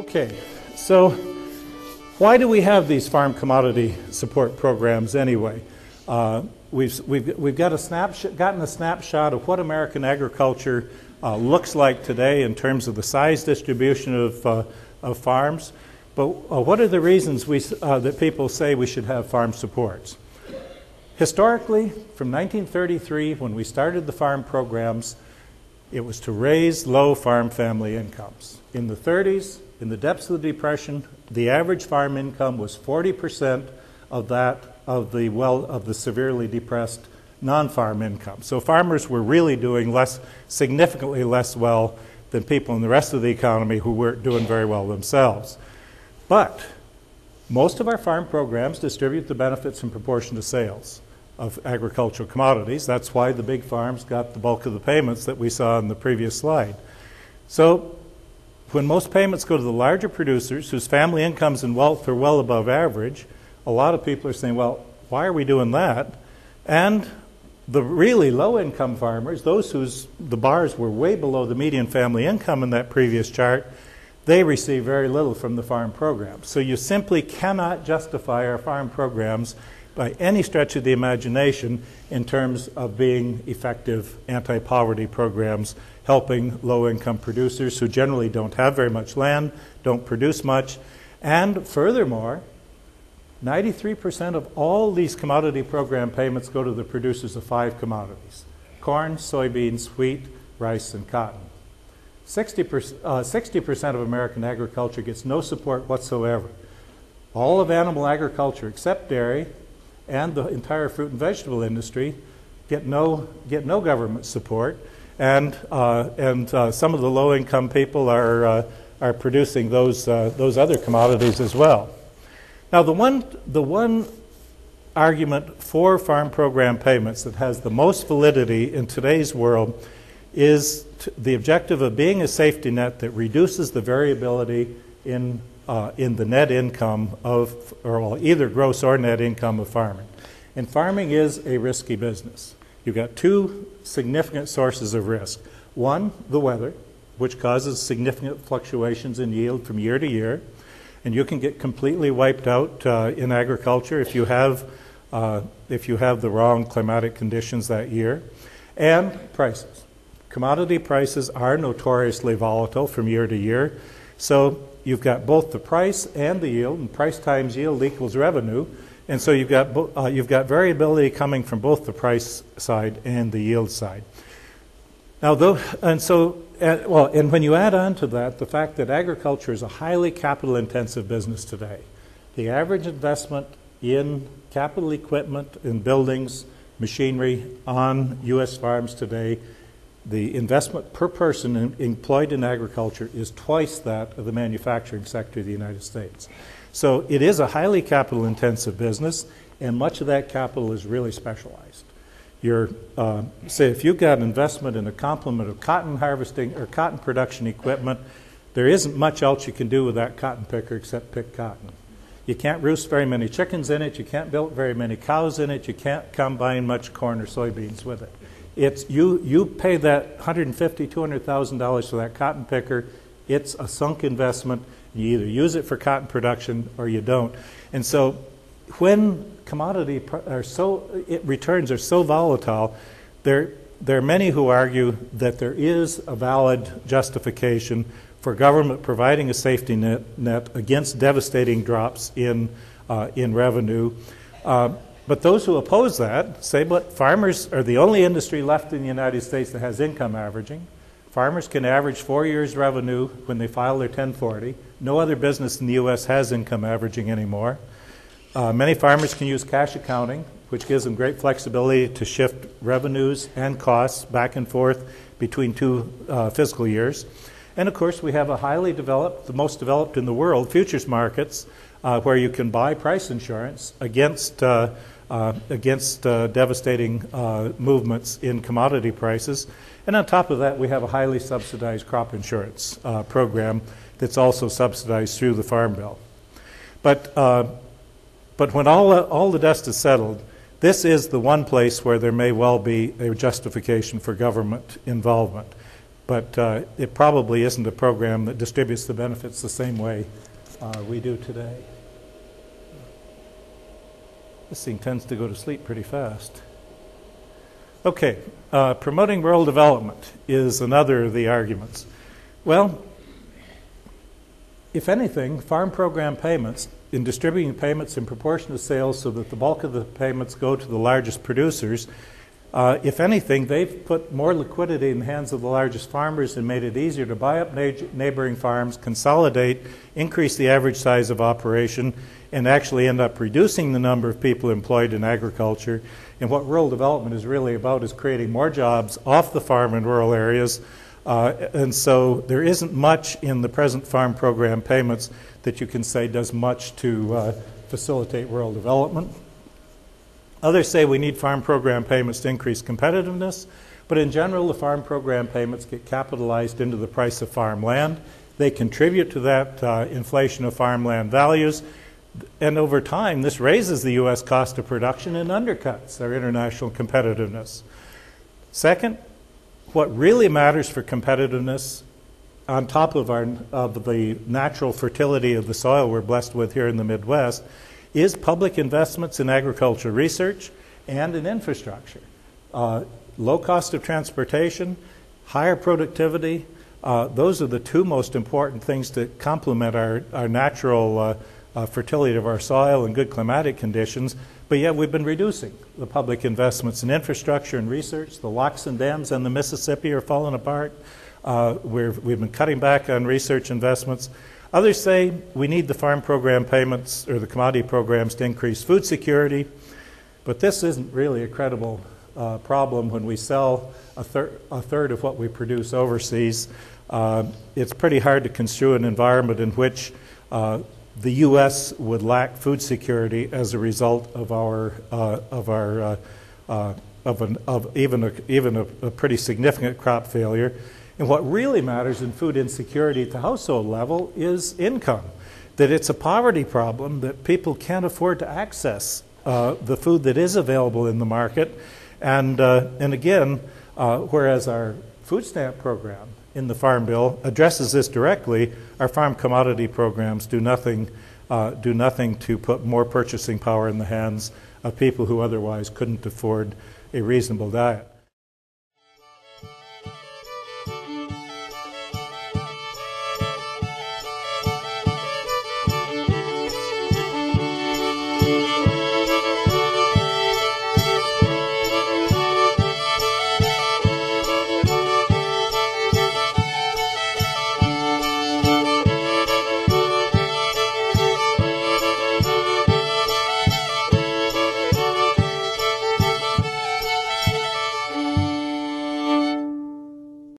Okay, so why do we have these farm commodity support programs anyway? We've got gotten a snapshot of what American agriculture looks like today in terms of the size distribution of farms. But what are the reasons that people say we should have farm supports? Historically, from 1933, when we started the farm programs, it was to raise low farm family incomes. In the 30s, in the depths of the Depression, the average farm income was 40% of the severely depressed non-farm income. So farmers were really doing significantly less well than people in the rest of the economy who weren't doing very well themselves. But most of our farm programs distribute the benefits in proportion to sales of agricultural commodities. That's why the big farms got the bulk of the payments that we saw in the previous slide. So when most payments go to the larger producers whose family incomes and wealth are well above average, a lot of people are saying, well, why are we doing that? And the really low-income farmers, those the bars were way below the median family income in that previous chart, they receive very little from the farm programs. So you simply cannot justify our farm programs by any stretch of the imagination in terms of being effective anti-poverty programs helping low-income producers who generally don't have very much land, don't produce much, and furthermore, 93% of all these commodity program payments go to the producers of 5 commodities: corn, soybeans, wheat, rice, and cotton. 60% of American agriculture gets no support whatsoever. All of animal agriculture except dairy and the entire fruit and vegetable industry get no government support, and some of the low-income people are producing those other commodities as well. Now, the one argument for farm program payments that has the most validity in today's world is the objective of being a safety net that reduces the variability in the net income either gross or net income of farming. And farming is a risky business. You've got 2 significant sources of risk. One, the weather, which causes significant fluctuations in yield from year to year. And you can get completely wiped out in agriculture if you have the wrong climatic conditions that year. And prices. Commodity prices are notoriously volatile from year to year. So you've got both the price and the yield, and price times yield equals revenue. And so you've got variability coming from both the price side and the yield side. Now, and when you add on to that the fact that agriculture is a highly capital-intensive business today, the average investment in capital equipment, in buildings, machinery on U.S. farms today, the investment per person employed in agriculture is twice that of the manufacturing sector of the United States. So it is a highly capital-intensive business, and much of that capital is really specialized. Say if you've got an investment in a complement of cotton harvesting or cotton production equipment, there isn't much else you can do with that cotton picker except pick cotton. You can't roost very many chickens in it, you can't milk very many cows in it, you can't combine much corn or soybeans with it. You pay that $150,000, $200,000 for that cotton picker, it's a sunk investment. You either use it for cotton production or you don't. And so when returns are so volatile, there are many who argue that there is a valid justification for government providing a safety net against devastating drops in revenue. But those who oppose that say, but farmers are the only industry left in the United States that has income averaging. Farmers can average 4 years' revenue when they file their 1040. No other business in the U.S. has income averaging anymore. Many farmers can use cash accounting, which gives them great flexibility to shift revenues and costs back and forth between 2 fiscal years. And of course, we have a highly developed, the most developed in the world, futures markets, where you can buy price insurance against devastating movements in commodity prices. And on top of that, we have a highly subsidized crop insurance program that's also subsidized through the Farm Bill. But when all the dust is settled, this is the one place where there may well be a justification for government involvement. But it probably isn't a program that distributes the benefits the same way we do today. This thing tends to go to sleep pretty fast. Okay, promoting rural development is another of the arguments. Well, if anything, farm program payments, in distributing payments in proportion to sales so that the bulk of the payments go to the largest producers, if anything, they've put more liquidity in the hands of the largest farmers and made it easier to buy up neighboring farms, consolidate, increase the average size of operation, and actually end up reducing the number of people employed in agriculture. And what rural development is really about is creating more jobs off the farm in rural areas. And so there isn't much in the present farm program payments that you can say does much to facilitate rural development. Others say we need farm program payments to increase competitiveness, but in general the farm program payments get capitalized into the price of farmland. They contribute to that inflation of farmland values, and over time this raises the U.S. cost of production and undercuts our international competitiveness. Second, what really matters for competitiveness, on top of the natural fertility of the soil we're blessed with here in the Midwest, is public investments in agricultural research and in infrastructure. Low cost of transportation, higher productivity, those are the two most important things to complement our natural fertility of our soil and good climatic conditions. But yet we've been reducing the public investments in infrastructure and research. The locks and dams on the Mississippi are falling apart. We've been cutting back on research investments. Others say we need the farm program payments or the commodity programs to increase food security, but this isn't really a credible problem when we sell a third of what we produce overseas. It's pretty hard to construe an environment in which the U.S. would lack food security as a result of even a pretty significant crop failure. And what really matters in food insecurity at the household level is income, that it's a poverty problem, that people can't afford to access the food that is available in the market. And again, whereas our food stamp program in the Farm Bill addresses this directly, our farm commodity programs do nothing to put more purchasing power in the hands of people who otherwise couldn't afford a reasonable diet.